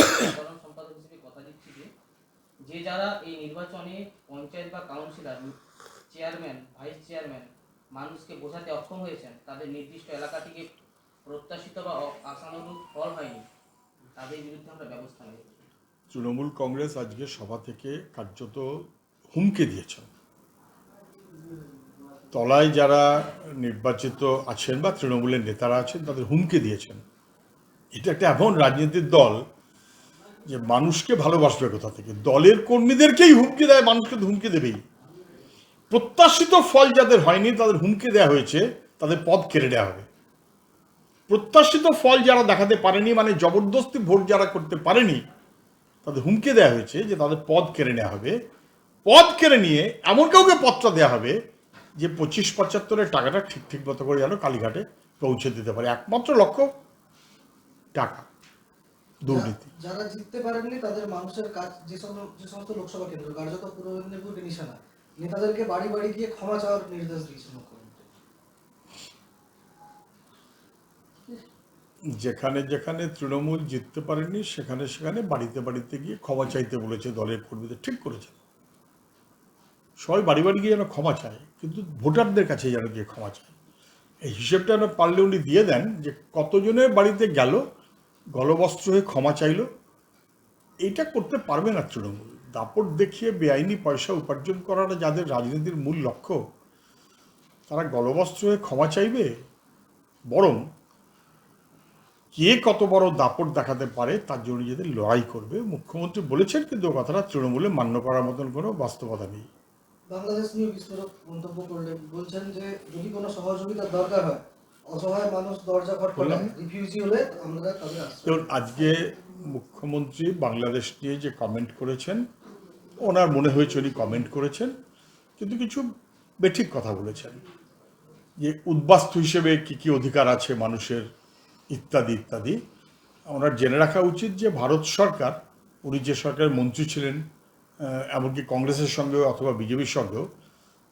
সাধারণ সম্পাদক হিসেবে কথা দিচ্ছি যে যারা এই নির্বাচনে পঞ্চায়েত বা কাউন্সিলর, চেয়ারম্যান, ভাইস চেয়ারম্যান মানুষকে বোঝাতে অক্ষম হয়েছেন, তাদের নির্দিষ্ট এলাকাটিকে প্রত্যাশিত বা আশানুরূপ ফল হয়নি, তাদের বিরুদ্ধে আমরা ব্যবস্থা নেব। তৃণমূল কংগ্রেস আজকে সভা থেকে কার্যত হুমকি দিয়েছেন। তলায় যারা নির্বাচিত আছেন বা তৃণমূলের নেতারা আছেন তাদের হুমকি দিয়েছেন। এটা একটা এমন রাজনীতির দল যে মানুষকে ভালোবাসবে কোথা থেকে? দলের কর্মীদেরকেই হুমকি দেয়, মানুষকে হুমকি দেবেই। প্রত্যাশিত ফল যাদের হয়নি তাদের হুমকি দেওয়া হয়েছে, তাদের পদ কেড়ে দেওয়া হবে। প্রত্যাশিত ফল যারা দেখাতে পারেনি, মানে জবরদস্তি ভোট যারা করতে পারেনি, তাদের হুমকি দেওয়া হয়েছে যে তাদের পদ কেড়ে নেওয়া হবে। পদ কেড়ে নিয়ে এমন কাউকে পদটা দেওয়া হবে যে 25-75-এর টাকাটা ঠিক মতো করে যেন কালীঘাটে পৌঁছে দিতে পারে। একমাত্র লক্ষ্য টাকা, দুর্নীতি। যারা জিততে পারেননি তাদের মানুষের কাজ, যে সমস্ত লোকসভা কেন্দ্র কার্যত পূর্ব মেদিনীপুরকে নিশানা, নেতাদেরকে বাড়ি বাড়ি গিয়ে ক্ষমা চাওয়ার নির্দেশ দিয়েছেন মুখ্যমন্ত্রী। যেখানে যেখানে তৃণমূল জিততে পারেনি সেখানে সেখানে বাড়িতে বাড়িতে গিয়ে ক্ষমা চাইতে বলেছে দলের কর্মীদের। ঠিক করেছে, সবাই বাড়ি বাড়ি গিয়ে যেন ক্ষমা চায়, কিন্তু ভোটারদের কাছে যেন গিয়ে ক্ষমা চায়। এই হিসেবটা যেন পারলে উনি দিয়ে দেন যে কতজনের বাড়িতে গেল, গলবস্ত্র হয়ে ক্ষমা চাইল। এইটা করতে পারবে না তৃণমূল। দাপট দেখিয়ে বেআইনি পয়সা উপার্জন করাটা যাদের রাজনীতির মূল লক্ষ্য, তারা গলবস্ত্র হয়ে ক্ষমা চাইবে? বরং কে কত বড় দাপট দেখাতে পারে তার জন্য নিজেদের লড়াই করবে। মুখ্যমন্ত্রী বলেছেন, কিন্তু কথা তৃণমূলে মান্য করার মতন কোনো বাস্তবতা নেই। বাংলাদেশ নিয়ে বিস্ফোরক মন্তব্য করলেন, বলছেন যে যদি কোনো সহযোগিতার দরকার হয়, অসহায় মানুষ দরজা খটখটায়, রিফিউজি হলে আমরা তাদের আশ্রয়। আজকে মুখ্যমন্ত্রী বাংলাদেশ নিয়ে যে কমেন্ট করেছেন, ওনার মনে হয়েছে উনি কমেন্ট করেছেন, কিন্তু কিছু বেঠিক কথা বলেছেন, যে উদ্বাস্তু হিসেবে কি কি অধিকার আছে মানুষের, ইত্যাদি ইত্যাদি। ওনার জেনে রাখা উচিত যে ভারত সরকার, উনি যে সরকারের মন্ত্রী ছিলেন, এমনকি কংগ্রেসের সঙ্গেও অথবা বিজেপির সঙ্গেও,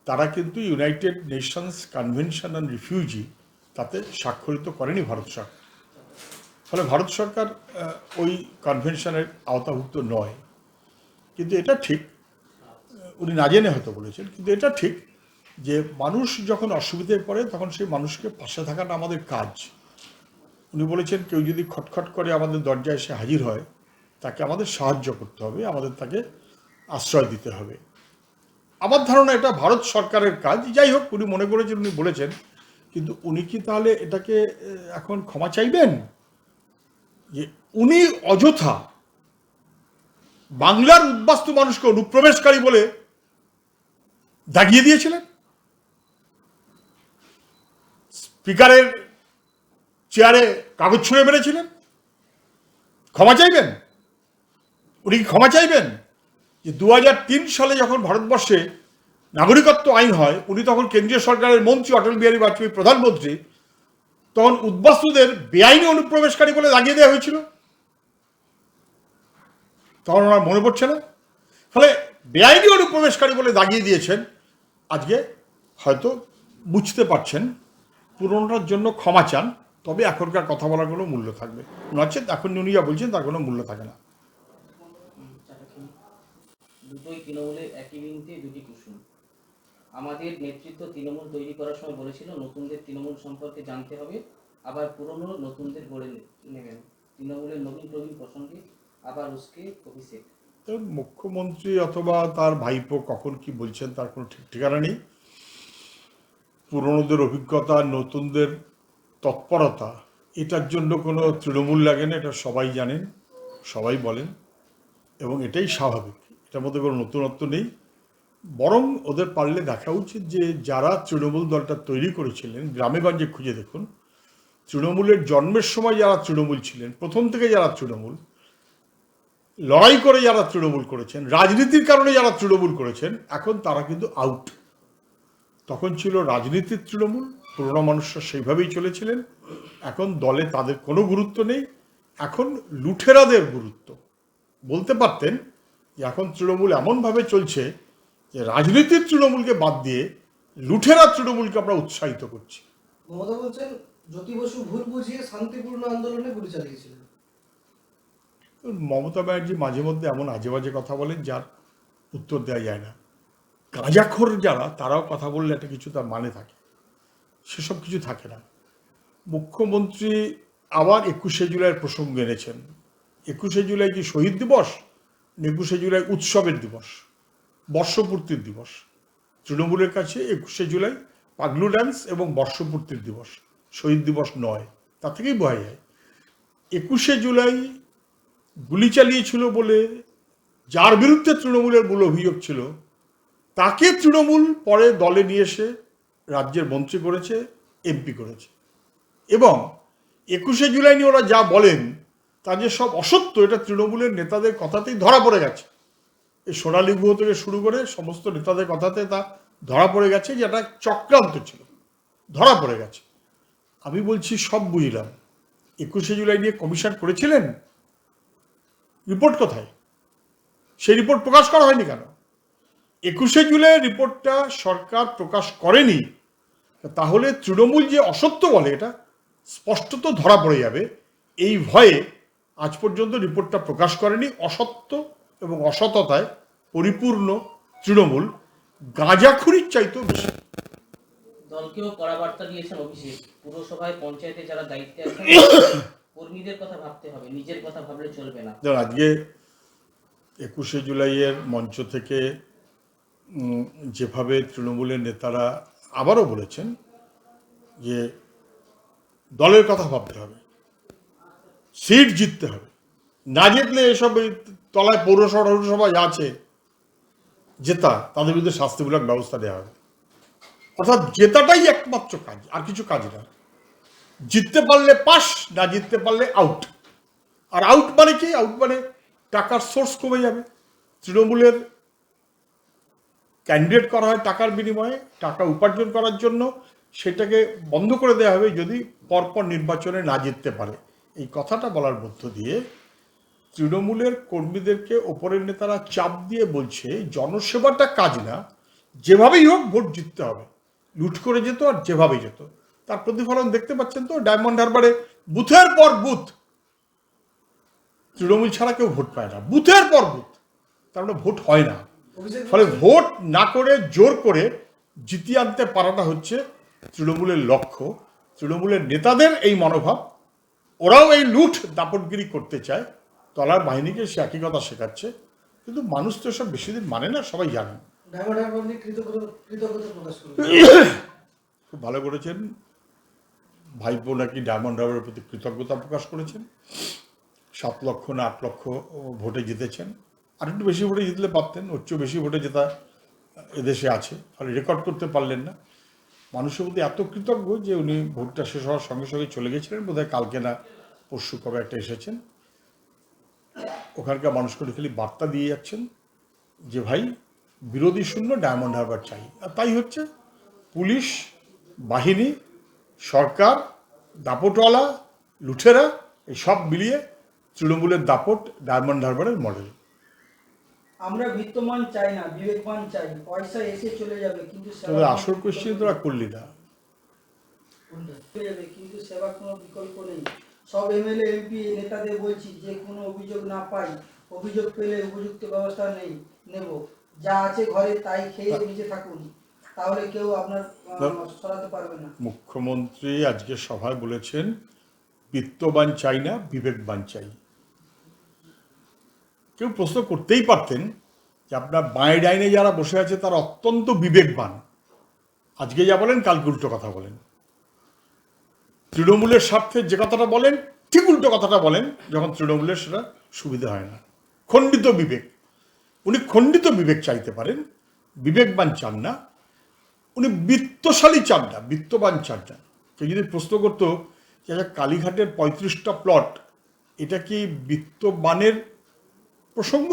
তারা কিন্তু United Nations convention on refugee তাতে স্বাক্ষরিত করেনি ভারত সরকার। ফলে ভারত সরকার ওই কনভেনশনের আওতাভুক্ত নয়। কিন্তু এটা ঠিক, উনি না জেনে হয়তো বলেছেন, কিন্তু এটা ঠিক যে মানুষ যখন অসুবিধায় পড়ে তখন সেই মানুষকে পাশে থাকাটা আমাদের কাজ। উনি বলেছেন কেউ যদি খটখট করে আমাদের দরজায় এসে হাজির হয়, তাকে আমাদের সাহায্য করতে হবে, আমাদের তাকে আশ্রয় দিতে হবে। আমার ধারণা এটা ভারত সরকারের কাজ। যাই হোক, উনি মনে করেছেন, উনি বলেছেন, কিন্তু উনি কি তাহলে এটাকে এখন ক্ষমা চাইবেন? যে উনি অযথা বাংলার উদ্বাস্তু মানুষকে অনুপ্রবেশকারী বলে দাগিয়ে দিয়েছিলেন, স্পিকারের চেয়ারে কাগজ ছুঁড়ে মেরেছিলেন, ক্ষমা চাইবেন? উনি কি ক্ষমা চাইবেন? যে 2003 সালে যখন ভারতবর্ষে নাগরিকত্ব আইন হয়, উনি তখন কেন্দ্রীয় সরকারের মন্ত্রী, অটল বিহারী বাজপেয়ী প্রধানমন্ত্রী, তখন উদ্বাস্তুদের বেআইনি অনুপ্রবেশকারী বলে দাগিয়ে দেওয়া হয়েছিল। তখন ওনার মনে পড়ছে না? ফলে বেআইনি অনুপ্রবেশকারী বলে দাগিয়ে দিয়েছেন, আজকে হয়তো বুঝতে পারছেন, পুরনোটার জন্য ক্ষমা চান, তবে এখনকার কথা বলার কোনো মূল্য থাকবে। নচেত এখন উনি যা বলছেন তার কোনো মূল্য থাকে না। দুটোই তৃণমূলের একই বৃন্তে দুটি কুসুম। আমাদের নেতৃত্ব তৃণমূল তৈরি করার সময় বলেছিল নতুনদের তৃণমূল সম্পর্কে জানতে হবে, আবার পুরনো নতুনদের গড়ে নেবেন। তৃণমূলের নবীন প্রবীণ প্রসঙ্গে আবার উস্কে অভিষেক। মুখ্যমন্ত্রী অথবা তার ভাইপো কখন কি বলছেন তার কোনো ঠিক ঠিকানা নেই। পুরনোদের অভিজ্ঞতা, নতুনদের তৎপরতা, এটার জন্য কোনো তৃণমূল লাগে না, এটা সবাই জানেন, সবাই বলেন, এবং এটাই স্বাভাবিক। এটার মধ্যে কোনো নতুনত্ব নেই। বরং ওদের পারলে দেখা উচিত যে যারা তৃণমূল দলটা তৈরি করেছিলেন, গ্রামে গঞ্জে খুঁজে দেখুন, তৃণমূলের জন্মের সময় যারা তৃণমূল ছিলেন, প্রথম থেকে যারা তৃণমূল, লড়াই করে যারা তৃণমূল করেছেন, রাজনীতির কারণে যারা তৃণমূল করেছেন, এখন তারা কিন্তু আউট। তখন ছিল রাজনীতির তৃণমূল, পুরোনো মানুষরা সেইভাবেই চলেছিলেন। এখন দলে তাদের কোনো গুরুত্ব নেই, এখন লুঠেরাদের গুরুত্ব। বলতে পারতেন যে এখন তৃণমূল এমনভাবে চলছে যে রাজনীতির তৃণমূলকে বাদ দিয়ে লুঠেরা তৃণমূলকে আমরা উৎসাহিত করছি। মমতা বলছেন জ্যোতি বসু ভুল বুঝিয়ে শান্তিপূর্ণ আন্দোলনে গুলি চালিয়েছিলেন। মমতা ব্যানার্জি মাঝে মধ্যে এমন আজে বাজে কথা বলেন যার উত্তর দেওয়া যায় না। গাঁজাখোর যারা তারাও কথা বললে একটা কিছু তার মানে থাকে, সেসব কিছু থাকে না। মুখ্যমন্ত্রী আবার 21শে জুলাইয়ের প্রসঙ্গ এনেছেন। 21শে জুলাই কি শহীদ দিবস, 21শে জুলাই উৎসবের দিবস, বর্ষপূর্তির দিবস? তৃণমূলের কাছে 21শে জুলাই পাগলু ডান্স এবং বর্ষপূর্তির দিবস, শহীদ দিবস নয়। তা থেকেই বোঝা যায় 21শে জুলাই গুলি চালিয়েছিল বলে যার বিরুদ্ধে তৃণমূলের মূল অভিযোগ ছিল তাকে তৃণমূল পরে দলে নিয়ে এসে রাজ্যের মন্ত্রী করেছে, এমপি করেছে। এবং 21শে জুলাই নিয়ে ওরা যা বলেন তা যে সব অসত্য, এটা তৃণমূলের নেতাদের কথাতেই ধরা পড়ে গেছে। এই সোনালী গুহ থেকে শুরু করে সমস্ত নেতাদের কথাতে তা ধরা পড়ে গেছে যে একটা চক্রান্ত ছিল, ধরা পড়ে গেছে। আমি বলছি সব বুঝলাম, 21শে জুলাই নিয়ে কমিশন করেছিলেন, রিপোর্ট কোথায়? সেই রিপোর্ট প্রকাশ করা হয়নি কেন? 21শে জুলাইয়ের রিপোর্টটা সরকার প্রকাশ করেনি, তাহলে তৃণমূল যে অসত্য বলে এটা স্পষ্টত ধরা পড়ে যাবে। এই ভয়ে আজ পর্যন্ত রিপোর্টটা প্রকাশ করেনি। অসত্য এবং অসততায় পরিপূর্ণ তৃণমূল গাঁজাখুরির চাইতেও বেশি। দলকেও কড়া বার্তা দিয়েছেন অভিষেক, পুরসভায় পঞ্চায়েতে যারা দায়িত্বে আছেন কর্মীদের কথা ভাবতে হবে, নিজের কথা ভাবলে চলবে না। আজকে 21শে জুলাইয়ের মঞ্চ থেকে যেভাবে তৃণমূলের নেতারা আবারও বলেছেন যে দলের কথা ভাবতে হবে, সিট জিততে হবে, না জিতলে এসব তলায় পৌরসভা যা আছে জেতা, তাদের বিরুদ্ধে শাস্তিমূলক ব্যবস্থা নেওয়া হবে। অর্থাৎ জেতাটাই একমাত্র কাজ, আর কিছু কাজ না। জিততে পারলে পাস, না জিততে পারলে আউট। আর আউট মানে কি? আউট মানে টাকার সোর্স কমে যাবে। তৃণমূলের ক্যান্ডিডেট করা হয় টাকার বিনিময়ে, টাকা উপার্জন করার জন্য, সেটাকে বন্ধ করে দেওয়া হবে যদি পরপর নির্বাচনে না জিততে পারে। এই কথাটা বলার মধ্য দিয়ে তৃণমূলের কর্মীদেরকে ওপরের নেতারা চাপ দিয়ে বলছে জনসেবাটা কাজ না, যেভাবেই হোক ভোট জিততে হবে। লুট করে যেত আর যেভাবেই যেত, তার প্রতিফলন দেখতে পাচ্ছেন তো। ডায়মন্ড হারবারে বুথের পর বুথ তৃণমূল ছাড়া কেউ ভোট পায় না, বুথের পর বুথ। তার মানে ভোট হয় না। ফলে ভোট না করে জোর করে জিতিয়ে আনতে পারাটা হচ্ছে তৃণমূলের লক্ষ্য। তৃণমূলের নেতাদের এই মনোভাব, ওরাও এই লুট দাপটগিরি করতে চায়, তলার বাহিনীকে সে একই কথা শেখাচ্ছে। কিন্তু মানুষ তো সব বেশি দিন মানে না, সবাই জানেন। খুব ভালো করেছেন, ভাইপো নাকি ডায়মন্ড হারবারের প্রতি কৃতজ্ঞতা প্রকাশ করেছেন। 7 লক্ষ না 8 লক্ষ ভোটে জিতেছেন। আর একটু বেশি ভোটে জিতলে পারতেন, ওর চেয়েও বেশি ভোটে জেতা এদেশে আছে, ফলে রেকর্ড করতে পারলেন না। মানুষের প্রতি এত কৃতজ্ঞ যে উনি ভোটটা শেষ হওয়ার সঙ্গে সঙ্গে চলে গেছিলেন, বোধহয় কালকে না পরশু কবে একটা এসেছেন। ওখানকার মানুষকে খালি বার্তা দিয়ে যাচ্ছেন যে ভাই বিরোধী শূন্য ডায়মন্ড হারবার চাই। আর তাই হচ্ছে। পুলিশ বাহিনী, সরকার, দাপটওয়ালা, লুঠেরা, এই সব মিলিয়ে তৃণমূলের দাপট ডায়মন্ড হারবারের মডেল। আমরা বিত্তমান চাই না, বিবেকবান চাই। পয়সা এসে চলে যাবে কিন্তু আসল কোশ্চেন তোরা করলি না, কিন্তু সেবার কোনো বিকল্প নেই। সব এমএলএ এমপি নেতাদের বলছি যে কোনো অভিযোগ না পাই, অভিযোগ পেলে উপযুক্ত ব্যবস্থা নেব। যা আছে ঘরে তাই খেয়ে বেঁচে থাকুন, তাহলে কেউ আপনার সরাতে পারবে না। মুখ্যমন্ত্রী আজকে সভায় বলেছেন বিত্তবান চাই না, বিবেকবান চাই। কেউ প্রশ্ন করতেই পারতেন যে আপনার বাঁয়ে ডাইনে যারা বসে আছে তারা অত্যন্ত বিবেকবান, আজকে যা বলেন কালকে উল্টো কথা বলেন। তৃণমূলের স্বার্থে যে কথাটা বলেন ঠিক উল্টো কথাটা বলেন যখন তৃণমূলের সেটা সুবিধা হয় না। খণ্ডিত বিবেক। উনি খণ্ডিত বিবেক চাইতে পারেন, বিবেকবান চান না। উনি বিত্তশালী চান না, বিত্তবান চান না। কেউ যদি প্রশ্ন করতো যে কালীঘাটের 35টা প্লট, এটা কি বিত্তবানের প্রসঙ্গ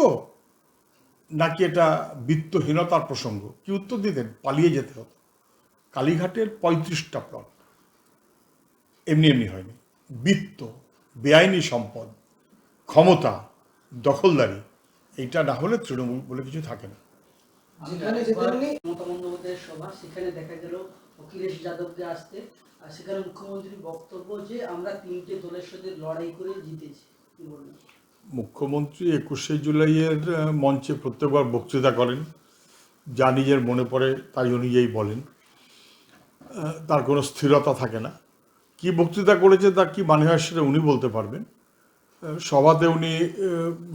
নাকি এটা বিত্তহীনতার প্রসঙ্গ, কি উত্তর দিতেন? পালিয়ে যেতে হতো। কালীঘাটের 35টা প্লট এমনি এমনি হয়নি। বিত্ত, বেআইনি সম্পদ, ক্ষমতা, দখলদারি, এইটা না হলে তৃণমূল বলে কিছু থাকে না। মমতা বন্দ্যোপাধ্যায়ের সভা, সেখানে দেখা গেল অখিলেশ যাদবকে আসতে, আর সেখানে মুখ্যমন্ত্রীর বক্তব্য যে আমরা 3টে দলের সাথে লড়াই করে জিতেছি। কি বলবেন? মুখ্যমন্ত্রী 21শে জুলাইয়ের মঞ্চে প্রত্যেকবার বক্তৃতা করেন, যা নিজের মনে পড়ে তাই অনুযায়ী বলেন, তার কোনো স্থিরতা থাকে না। কি বক্তৃতা করেছে তার কি মানে হয় সেটা উনি বলতে পারবেন। সভাতে উনি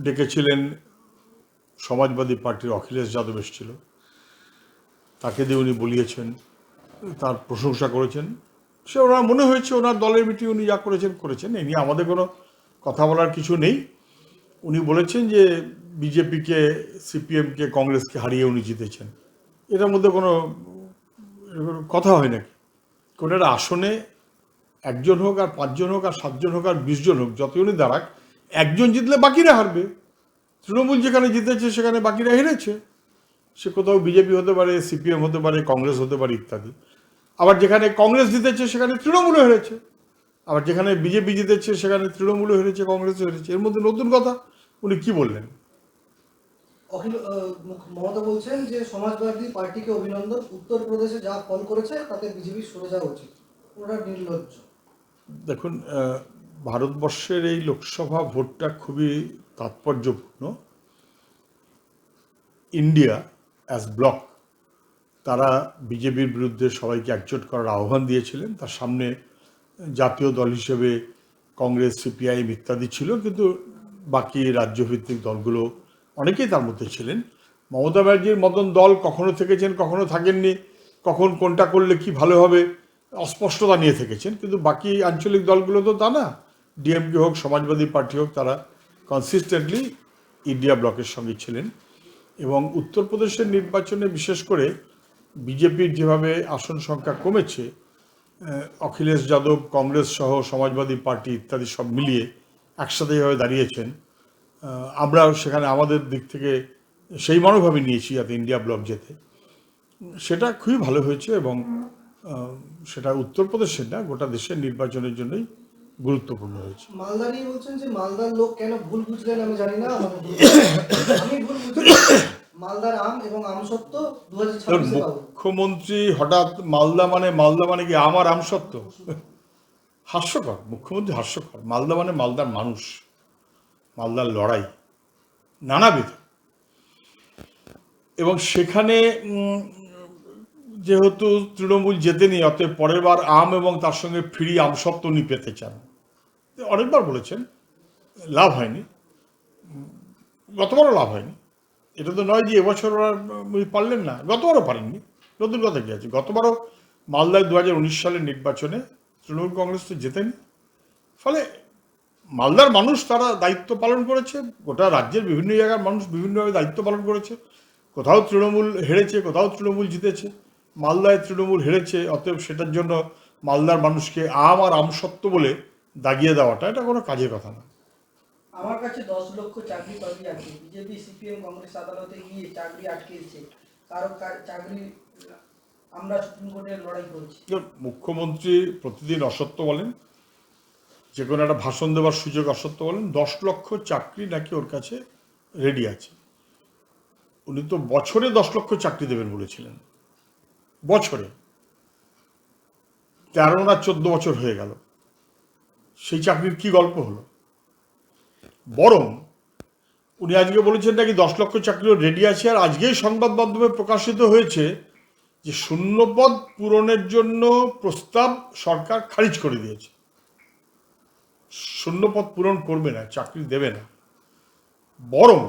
ডেকেছিলেন সমাজবাদী পার্টির অখিলেশ যাদব এসেছিল, তাকে দিয়ে উনি বলিয়েছেন, তার প্রশংসা করেছেন। সে ওনার মনে হয়েছে ওনার দলের মিটিং উনি যা করেছেন এ নিয়ে আমাদের কোনো কথা বলার কিছু নেই। উনি বলেছেন যে বিজেপিকে, সিপিএমকে, কংগ্রেসকে হারিয়ে উনি জিতেছেন। এটার মধ্যে কোনো কথা হয় নাকি? কোনো একটা আসনে একজন হোক আর 5 জন হোক আর 7 জন হোক আর 20 জন হোক, যতজনই দাঁড়াক, একজন জিতলে বাকিরা হারবে। তৃণমূল যেখানে জিতেছে সেখানে বাকিরা হেরেছে। সে কোথাও বিজেপি হতে পারে, সিপিএম হতে পারে, কংগ্রেস হতে পারে ইত্যাদি। আবার যেখানে কংগ্রেস জিতেছে সেখানে তৃণমূলও হেরেছে, আবার যেখানে বিজেপি জিতেছে সেখানে তৃণমূলও হেরেছে, কংগ্রেসও হেরেছে। এর মধ্যে নতুন কথা উনি কি বললেন? মমতা বলছেন যে সমাজবাদী পার্টিকে অভিনন্দন, উত্তরপ্রদেশে যা ফল করেছে তাতে বিজেপি সরে যাওয়া উচিত, ওরা নির্লজ্জ। দেখুন, ভারতবর্ষের এই লোকসভা ভোটটা খুবই তাৎপর্যপূর্ণ। ইন্ডিয়া অ্যাজ ব্লক তারা বিজেপির বিরুদ্ধে সবাইকে একজোট করার আহ্বান দিয়েছিলেন। তার সামনে জাতীয় দল হিসেবে কংগ্রেস, সিপিআইএম ইত্যাদি ছিল, কিন্তু বাকি রাজ্যভিত্তিক দলগুলো অনেকেই তার মধ্যে ছিলেন। মমতা ব্যানার্জির মতন দল কখনো থেকেছেন, কখনো থাকেননি, কখন কোনটা করলে কি ভালো হবে অস্পষ্টতা নিয়ে থেকেছেন। কিন্তু বাকি আঞ্চলিক দলগুলো তো তা না। ডিএমকে হোক, সমাজবাদী পার্টি হোক, তারা কনসিস্টেন্টলি ইন্ডিয়া ব্লকের সঙ্গে ছিলেন। এবং উত্তরপ্রদেশের নির্বাচনে বিশেষ করে বিজেপির যেভাবে আসন সংখ্যা কমেছে, অখিলেশ যাদব, কংগ্রেস সহ সমাজবাদী পার্টি ইত্যাদি সব মিলিয়ে একসাথে যেভাবে দাঁড়িয়েছেন, আমরা সেখানে আমাদের দিক থেকে সেই মনোভাবই নিয়েছি যাতে ইন্ডিয়া ব্লক জেতে। সেটা খুবই ভালো হয়েছে এবং সেটা উত্তরপ্রদেশের না, গোটা দেশের নির্বাচনের জন্যই গুরুত্বপূর্ণ হয়েছে। মালদা নিয়ে বলছেন যে মালদার লোক কেন ভুল বুঝলেন আমি জানি না, আমি ভুল বুঝেছি। মালদার আম এবং আমসত্ত্ব 2026 পাবো। মুখ্যমন্ত্রী হঠাৎ মালদা মানে কি আমার আমসত্ত্ব? হাস্যকর, মুখ্যমন্ত্রী হাস্যকর। মালদা মানে মালদার মানুষ, মালদার লড়াই নানাবিধ। এবং সেখানে যেহেতু তৃণমূল জেতেনি, অতএব পরের বার আম এবং তার সঙ্গে ফ্রি আমসত্ত্ব উনি পেতে চান। অনেকবার বলেছেন, লাভ হয়নি, গতবারও লাভ হয়নি। এটা তো নয় যে এবছর ওরা পারলেন না, গতবারও পারেননি। নতুন কথা কি আছে? গতবারও মালদায় 2019 সালের নির্বাচনে তৃণমূল কংগ্রেস তো জেতেনি। ফলে মালদার মানুষ তারা দায়িত্ব পালন করেছে, গোটা রাজ্যের বিভিন্ন জায়গার মানুষ বিভিন্নভাবে দায়িত্ব পালন করেছে। কোথাও তৃণমূল হেরেছে, কোথাও তৃণমূল জিতেছে। মালদায় তৃণমূল হেরেছে, অতএব সেটার জন্য মালদার মানুষকে আম আর আমসত্ত্ব বলে দাগিয়ে দেওয়াটা এটা কোনো কাজের কথা না। আমার কাছে 10 লক্ষ চাকরি পাবি আছে, বিজেপি, সিপিএম, কংগ্রেস আদালতে গিয়ে চাকরি আটকেছে, কারো চাকরি আমরা সুপ্রিম কোর্টে লড়াই করছি। মুখ্যমন্ত্রী প্রতিদিন অসত্য বলেন, যে কোনো একটা ভাষণ দেওয়ার সুযোগ অসত্য বলেন। 10 লক্ষ চাকরি নাকি ওর কাছে রেডি আছে। উনি তো বছরে 10 লক্ষ চাকরি দেবেন বলেছিলেন, বছরে। 13 না 14 বছর হয়ে গেল, সেই চাকরির কি গল্প হলো? বরং উনি আজকে বলেছেন নাকি 10 লক্ষ চাকরিও রেডি আছে। আর আজকেই সংবাদ মাধ্যমে প্রকাশিত হয়েছে যে শূন্যপদ পূরণের জন্য প্রস্তাব সরকার খারিজ করে দিয়েছে। শূন্যপদ পূরণ করবে না, চাকরি দেবে না। বরং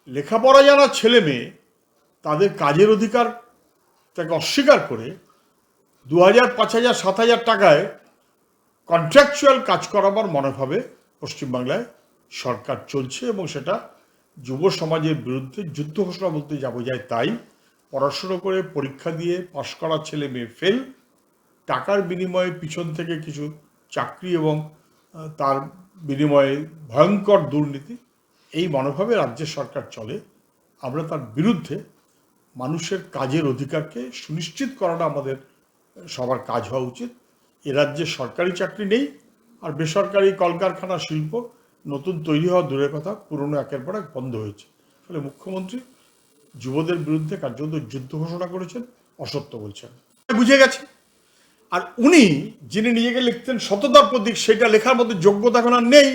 লেখাপড়া জানা ছেলে মেয়ে তাদের কাজের অধিকার তাকে অস্বীকার করে 2000, 5000, 7000 টাকায় কন্ট্রাকচুয়াল কাজ করাবার মনোভাবে পশ্চিমবাংলায় সরকার চলছে। এবং সেটা যুব সমাজের বিরুদ্ধে যুদ্ধ ঘোষণা বলতে যা বোঝায় তাই। পড়াশুনো করে পরীক্ষা দিয়ে পাশ করা ছেলে মেয়ে ফেল, টাকার বিনিময়ে পিছন থেকে কিছু চাকরি এবং তার বিনিময়ে ভয়ঙ্কর দুর্নীতি, এই মনোভাবে রাজ্যের সরকার চলে। আমরা তার বিরুদ্ধে। মানুষের কাজের অধিকারকে সুনিশ্চিত করাটা আমাদের সবার কাজ হওয়া উচিত। এ রাজ্যে সরকারি চাকরি নেই, আর বেসরকারি কলকারখানা, শিল্প নতুন তৈরি হওয়া দূরের কথা, পুরনো একের পর এক বন্ধ হয়েছে। ফলে মুখ্যমন্ত্রী যুবদের বিরুদ্ধে কার্যত যুদ্ধ ঘোষণা করেছেন, অসত্য বলছেন, বুঝে গেছে। আর উনি যিনি নিজেকে লিখতেন সততার প্রতীক, সেটা লেখার মতো যোগ্যতা এখন আর নেই।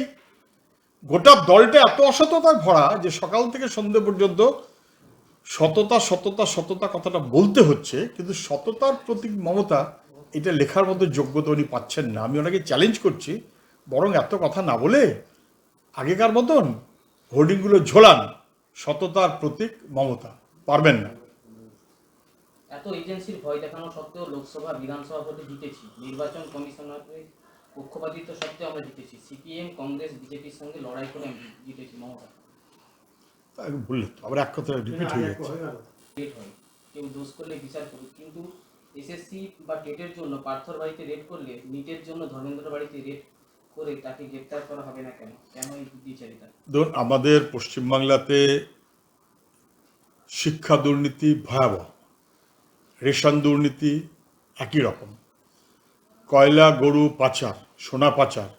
গোটা দলটা এত অসততায় ভরা যে সকাল থেকে সন্ধ্যে পর্যন্ত সততা সততা সততা কথাটা বলতে হচ্ছে, কিন্তু সততার প্রতীক মমতা এটা লেখার মতো যোগ্যতা উনি পাচ্ছেন না। আমি ওনাকে চ্যালেঞ্জ করছি, বরং এত কথা না বলে আগেকার মতন হোর্ডিংগুলো ঝোলান, সততার প্রতীক মমতা। পারবেন না। এত এজেন্সির ভয় দেখানো সত্ত্বেও লোকসভা বিধানসভা ভোটে জিতেছি, নির্বাচন কমিশনারের পক্ষপাতিত্ব সত্ত্বেও আমরা জিতেছি, সিপিএম কংগ্রেস বিজেপির সঙ্গে লড়াই করে আমি জিতেছি মমতা। বললে তো আবার এক কথা রিপিট হয়ে যাচ্ছে। রেড হয়, কেউ দোষ করলে বিচার করুক, কিন্তু এসএসসি বা টেটের জন্য পার্থর বাড়িতে রেড করলে নিটের জন্য ধর্মেন্দ্র বাড়িতে রেড করে তাকে গ্রেপ্তার করা হবে না কেন? কেন এই বুদ্ধিচারিতা? ধরুন, আমাদের পশ্চিমবাংলাতে শিক্ষা দুর্নীতি ভয়াবহ, রেশন দুর্নীতি একই রকম, কয়লা গরু পাচার, সোনা পাচার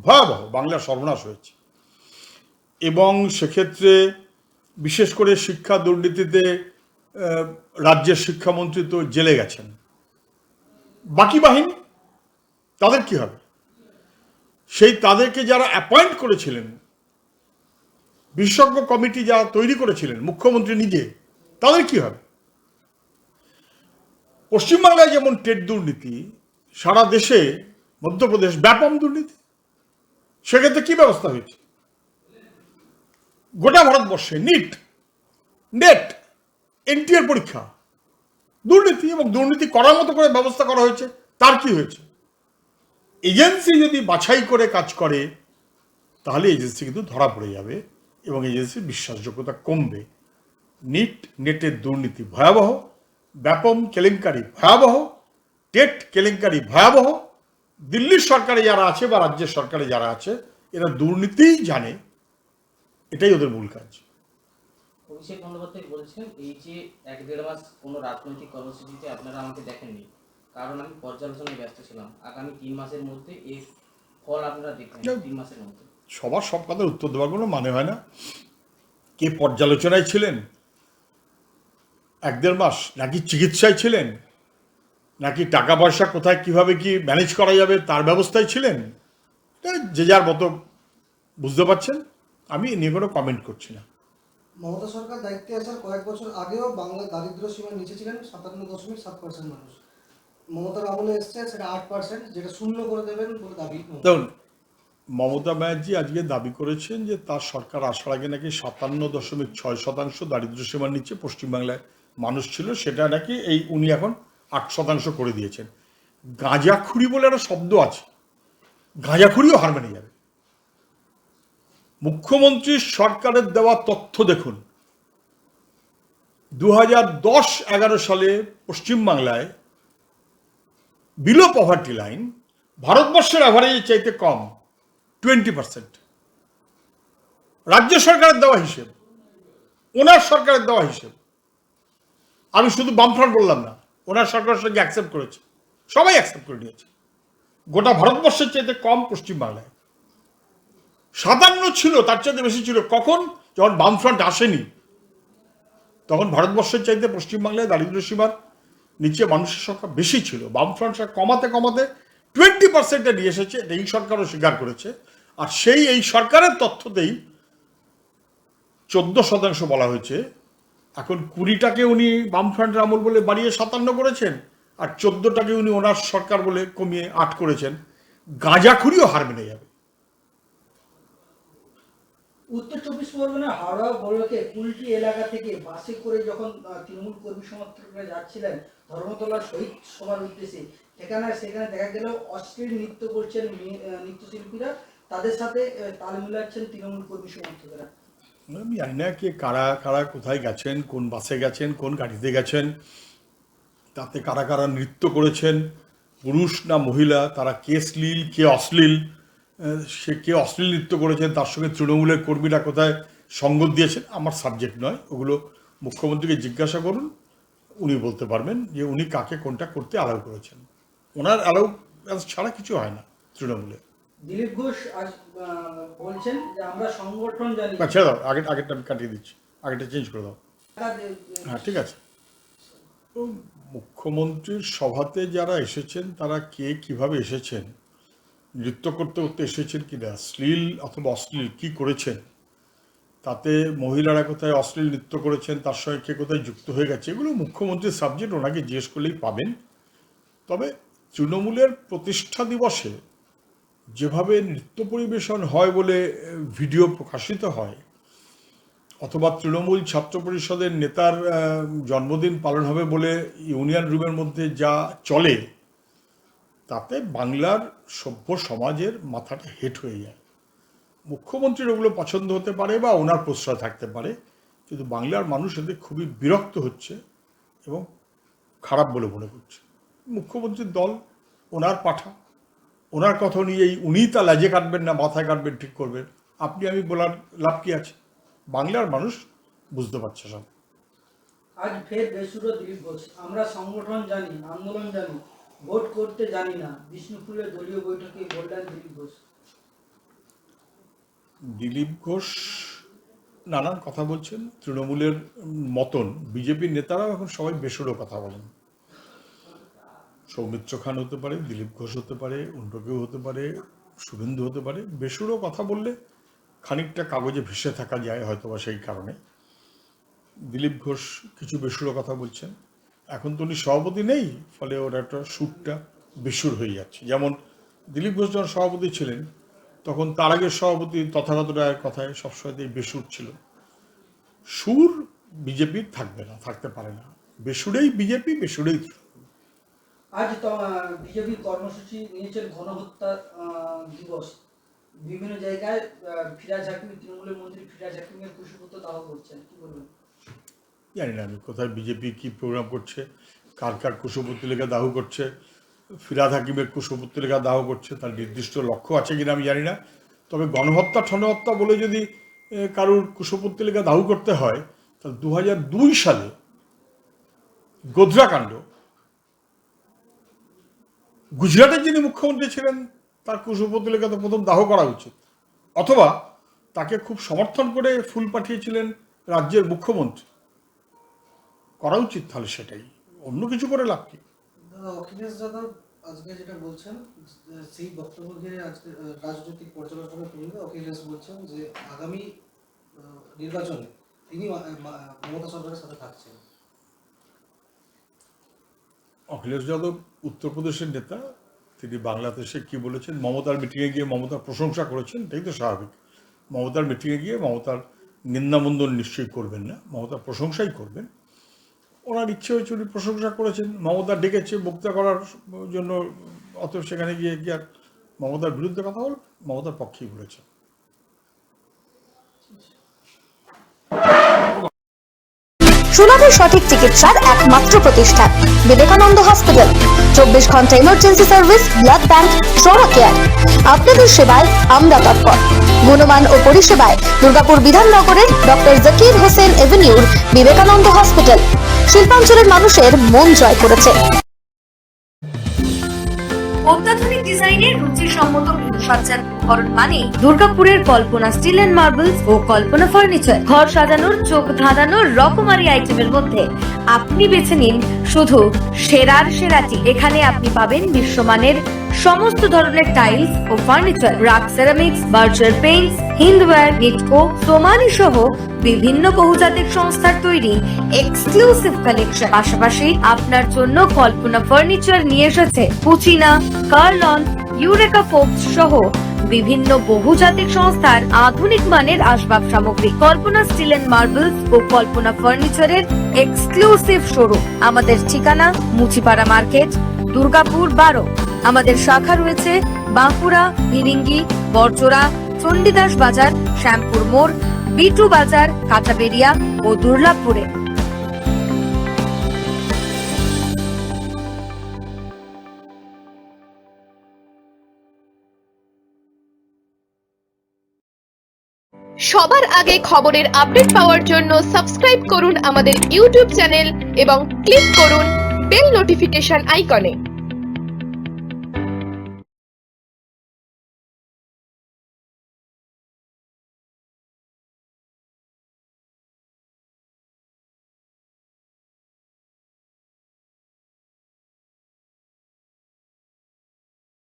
ভয়াবহ, বাংলা সর্বনাশ হয়েছে। এবং সেক্ষেত্রে বিশেষ করে শিক্ষা দুর্নীতিতে রাজ্যের শিক্ষামন্ত্রী তো জেলে গেছেন। বাকি বাহিনী তাদের কি হবে? সেই তাদেরকে যারা অ্যাপয়েন্ট করেছিলেন, বিশেষজ্ঞ কমিটি যারা তৈরি করেছিলেন, মুখ্যমন্ত্রী নিজে, তাদের কি হবে? পশ্চিমবাংলায় যেমন টেট দুর্নীতি, সারা দেশে মধ্যপ্রদেশ ব্যাপক দুর্নীতি। সেক্ষেত্রে কি ব্যবস্থা হয়েছে? গোটা ভারতবর্ষে নেট এনটিএর পরীক্ষা দুর্নীতি, এবং দুর্নীতি করার মতো করে ব্যবস্থা করা হয়েছে। তার কি হয়েছে? এজেন্সি যদি বাছাই করে কাজ করে তাহলে এজেন্সি কিন্তু ধরা পড়ে যাবে এবং এজেন্সির বিশ্বাসযোগ্যতা কমবে। নেটের দুর্নীতি ভয়াবহ, ব্যাপক কেলেঙ্কারি ভয়াবহ, টেট কেলেঙ্কারি ভয়াবহ। দিল্লির সরকারে যারা আছে বা রাজ্যের সরকারে যারা আছে, এরা দুর্নীতিই জানে, এটাই ওদের মূল কাজ। অভিষেক বন্দ্যোপাধ্যায় বলছেন, এই যে 1-1.5 মাস কোনো রাজনৈতিক কর্মসূচিতে আপনারা আমাকে দেখেননি, কারণ আমি পর্যালোচনায় ব্যস্ত ছিলাম। আগামী 3 মাসের মধ্যে এর ফল আপনারা দেখবেন। 3 মাসের মধ্যে সবার সব কথার উত্তর দেওয়ার কোনো মানে হয় না। কে পর্যালোচনায় ছিলেন 1-1.5 মাস, নাকি চিকিৎসায় ছিলেন, নাকি টাকা পয়সা কোথায় কিভাবে কি ম্যানেজ করা যাবে তার ব্যবস্থায় ছিলেন, যে যার মতো বুঝতে পারছেন। আমি এ নিয়ে কোনো কমেন্ট করছি না। মমতা সরকার দায়িত্বে আসার কয়েক বছর আগেও বাংলা দারিদ্র্য সীমার নিচে ছিলেন 57.7% মানুষ। মমতার আমলে এসছে সেটা 8%, যেটা শূন্য করে দেবেন বলে দাবি। দেখুন, মমতা ব্যানার্জি আজকে দাবি করেছেন যে তার সরকার আসার আগে নাকি 57.6% দারিদ্র্য সীমার নিচে পশ্চিমবাংলায় মানুষ ছিল, সেটা নাকি উনি এখন 8% করে দিয়েছেন। গাঁজাখুরি বলে একটা শব্দ আছে, গাঁজাখুরিও হার মেনে যাবে। মুখ্যমন্ত্রীর সরকারের দেওয়া তথ্য দেখুন, 2010-11 সালে পশ্চিমবাংলায় বিলো পভার্টি লাইন ভারতবর্ষের অ্যাভারেজের চাইতে কম, 20%। রাজ্য সরকারের দেওয়া হিসেব, ওনার সরকারের দেওয়া হিসেব। আমি শুধু বামফ্রন্ট বললাম না, ওনার সরকারের সঙ্গে অ্যাকসেপ্ট করেছে, সবাই অ্যাকসেপ্ট করে নিয়েছে। গোটা ভারতবর্ষের চাইতে কম পশ্চিমবাংলায়। 57 ছিল, তার চাইতে বেশি ছিল কখন? যখন বামফ্রন্ট আসেনি, তখন ভারতবর্ষের চাইতে পশ্চিমবাংলায় দারিদ্র্য সীমার নিচে মানুষের সংখ্যা বেশি ছিল। বামফ্রন্ট কমাতে কমাতে 20%-এ নিয়ে এসেছে, এটা এই সরকারও স্বীকার করেছে। আর এই সরকারের তথ্যতেই 14% বলা হয়েছে। এখন 20টাকে উনি বামফ্রন্টের আমল বলে বাড়িয়ে 57 করেছেন, আর 14টাকে উনি ওনার সরকার বলে কমিয়ে 8 করেছেন। গাঁজাখুরিও হার মেনে যাবে। উত্তর 24 পরগনা হাওড়া ব্লকে কুলটি এলাকা থেকে বাসে করে যখন তৃণমূল কর্মী সমর্থকরা যাচ্ছিলেন ধর্মতলার শহীদ সভার উদ্দেশ্যে, সেখানে দেখা গেল অশ্লীল নৃত্য করছেন নৃত্যশিল্পীরা, তাদের সাথে তাল মিলাচ্ছেন তৃণমূল কর্মী সমর্থকেরা। আমি জানি না কে কারা কারা কোথায় গেছেন, কোন বাসে গেছেন, কোন গাড়িতে গেছেন, তাতে কারা কারা নৃত্য করেছেন, পুরুষ না মহিলা, তারা কে শ্লীল কে অশ্লীল, সে কে অশ্লীল নৃত্য করেছেন, তার সঙ্গে তৃণমূলের কর্মীরা কোথায় সঙ্গত দিয়েছেন, আমার সাবজেক্ট নয়। ওগুলো মুখ্যমন্ত্রীকে জিজ্ঞাসা করুন, উনি বলতে পারবেন যে উনি কাকে কোনটা করতে অ্যালাউ করেছেন। ওনার অ্যালাউ ছাড়া কিছু হয় না তৃণমূলে। দিলীপ ঘোষ আজ বলছেন যে আমরা সংগঠন জানি। ছেড়ে দাও, আগেরটা আমি কাটিয়ে দিচ্ছি, আগেরটা চেঞ্জ করে দাও। হ্যাঁ, ঠিক আছে। তো মুখ্যমন্ত্রীর সভাতে যারা এসেছেন তারা কে কিভাবে এসেছেন নৃত্য করতে করতে এসেছেন কিনা, শ্লীল অথবা অশ্লীল কী করেছেন, তাতে মহিলারা কোথায় অশ্লীল নৃত্য করেছেন, তার সঙ্গে কে কোথায় যুক্ত হয়ে গেছে, এগুলো মুখ্যমন্ত্রীর সাবজেক্ট, ওনাকে জিজ্ঞেস করলেই পাবেন। তবে তৃণমূলের প্রতিষ্ঠা দিবসে যেভাবে নৃত্য পরিবেশন হয় বলে ভিডিও প্রকাশিত হয়, অথবা তৃণমূল ছাত্র পরিষদের নেতার জন্মদিন পালন হবে বলে ইউনিয়ন রুমের মধ্যে যা চলে, তাতে বাংলার সভ্য সমাজের মাথাটা হেট হয়ে যায়। মুখ্যমন্ত্রীর ওগুলো পছন্দ হতে পারে বা ওনার প্রশ্রয় থাকতে পারে, কিন্তু বাংলার মানুষ এতে খুবই বিরক্ত হচ্ছে এবং খারাপ বলে মনে করছে। মুখ্যমন্ত্রীর দল, ওনার পাঠা, ওনার কথা নিয়েই উনিই তা লাজে কাটবেন না মাথায় কাটবেন ঠিক করবেন, আপনি আমি বলার লাভ কি আছে? বাংলার মানুষ বুঝতে পারছে সব। আজ ফের বেসুরো দিলীপ ঘোষ। আমরা সংগঠন জানি, আন্দোলন জানি, ভোট করতে জানি না, বিষ্ণুপুরের দলীয় বৈঠকে বললেন দিলীপ ঘোষ। দিলীপ ঘোষ নানান কথা বলছেন, তৃণমূলের মতন বিজেপির নেতারাও এখন সবাই বেসুরো কথা বলেন। সৌমিত্র খান হতে পারে, দিলীপ ঘোষ হতে পারে, অন্য কেউ হতে পারে, শুভেন্দু হতে পারে। বেসুরো কথা বললে খানিকটা কাগজে ভেসে থাকা যায় হয়তোবা, সেই কারণে দিলীপ ঘোষ কিছু বেসুরো কথা বলছেন। এখন তো উনি সভাপতি নেই, ফলে ওর একটা সুরটা বেসুর হয়ে যাচ্ছে। যেমন দিলীপ ঘোষ যখন সভাপতি ছিলেন, তখন তার আগের সভাপতি তথাগত রায়ের কথায় সবসময় বেসুর ছিল। সুর বিজেপির থাকবে না, থাকতে পারে না। বেসুরেই বিজেপি, বেসুরেই আজ বিজেপি কর্মসূচি নিয়েছেন গণহত্যা দিবস। বিভিন্ন জায়গায় ফিরাজ হাকিম, তৃণমূলের মন্ত্রী ফিরাজ হাকিমের কুশপুত্র দাহ করছেন, কি বলবেন? জানি না আমি কোথায় বিজেপি কি প্রোগ্রাম করছে, কার কার কুশপুত্তলিকা দাহ করছে, ফিরাদ হাকিমের কুশপুত্তলিকা দাহ করছে, তার নির্দিষ্ট লক্ষ্য আছে কিনা আমি জানি না। তবে গণহত্যা ঠনহত্যা বলে যদি কারুর কুশপুত্তলিকা দাহ করতে হয়, তাহলে 2002 সালে গোধরা কাণ্ড, গুজরাটের যিনি মুখ্যমন্ত্রী ছিলেন তার কুশপুত্তলিকা তো প্রথম দাহ করা উচিত, অথবা তাকে খুব সমর্থন করে ফুল পাঠিয়েছিলেন রাজ্যের মুখ্যমন্ত্রী, করা উচিত। তাহলে সেটাই, অন্য কিছু করে লাভ কি? অখিলেশ যাদব আজকে যেটা বলছেন, সেই বক্তব্য ঘিরে আজকে রাজনৈতিক পর্যালোচনা তুলবে। অখিলেশ বলছেন যে আগামী নির্বাচনে তিনি মমতা সরকারের সাথে থাকছেন। অখিলেশ যাদব উত্তরপ্রদেশের নেতা, তিনি বাংলাদেশে কি বলেছেন, মমতার মিটিংয়ে গিয়ে মমতার প্রশংসা করেছেন, এটাই তো স্বাভাবিক। মমতার মিটিংয়ে গিয়ে মমতার নিন্দামন্দন নিশ্চয়ই করবেন না, মমতার প্রশংসাই করবেন। ওনার ইচ্ছে হয়েছে, উনি প্রশংসা করেছেন, মমতা ডেকেছে বক্তৃতা করার জন্য, অত সেখানে গিয়ে কি আর মমতার বিরুদ্ধে কথা বল, মমতার পক্ষেই বলেছেন। সুলভের সঠিক চিকিৎসার একমাত্র প্রতিষ্ঠান বিবেকানন্দ হসপিটাল। 24 ঘন্টা emergency service, blood bank, trauma care. আপনাদের সেবায় আমরা তৎপর। গুণমান ও পরিষেবায় দুর্গাপুর বিধাননগরের ডক্টর জাকির হোসেন এভিনিউর বিবেকানন্দ হসপিটাল শিল্পাঞ্চলের মানুষের মন জয় করেছে। অত্যাধুনিক ডিজাইনের রুচিসম্মত গৃহসজ্জার উপকরণ মানে দুর্গাপুরের কল্পনা স্টিল এন্ড মার্বেলস ও কল্পনা ফার্নিচার। ঘর সাজানোর, চোখ ধাঁধানোর রকমারি আইটেমের মধ্যে আপনি বেছে নিন শুধু সেরার সেরাটি। এখানে আপনি পাবেন বিশ্বমানের সমস্ত ধরনের টাইলস ও furniture, RAK ceramics, Berger paints, Hindware, Nitco, Somany সহ বিভিন্ন বহুজাতিক সংস্থার তৈরি এক্সক্লুসিভ কালেকশন। পাশাপাশি আপনার জন্য কল্পনা ফার্নিচার নিয়ে এসেছে কুচিনা, কার্লন, ইউরেকা ফোকস সহ বিভিন্ন বহুজাতিক সংস্থার আধুনিক মানের আসবাব সামগ্রী। কল্পনা স্টিল এন্ড মার্বেলস ও কল্পনা ফার্নিচারের এক্সক্লুসিভ শোরুম। আমাদের ঠিকানা মুচিপাড়া মার্কেট, দুর্গাপুর 12। আমাদের শাখা রয়েছে বাঁকুড়া, ভিরিঙ্গি, বড়জোড়া, চণ্ডীদাস বাজার, শ্যামপুর মোড়, বিটু বাজার, কাঁচাবেড়িয়া ও দুর্লাভপুরে। সবার আগে খবরের আপডেট পাওয়ার জন্য সাবস্ক্রাইব করুন আমাদের ইউটিউব চ্যানেল এবং ক্লিক করুন বেল নোটিফিকেশন আইকনে।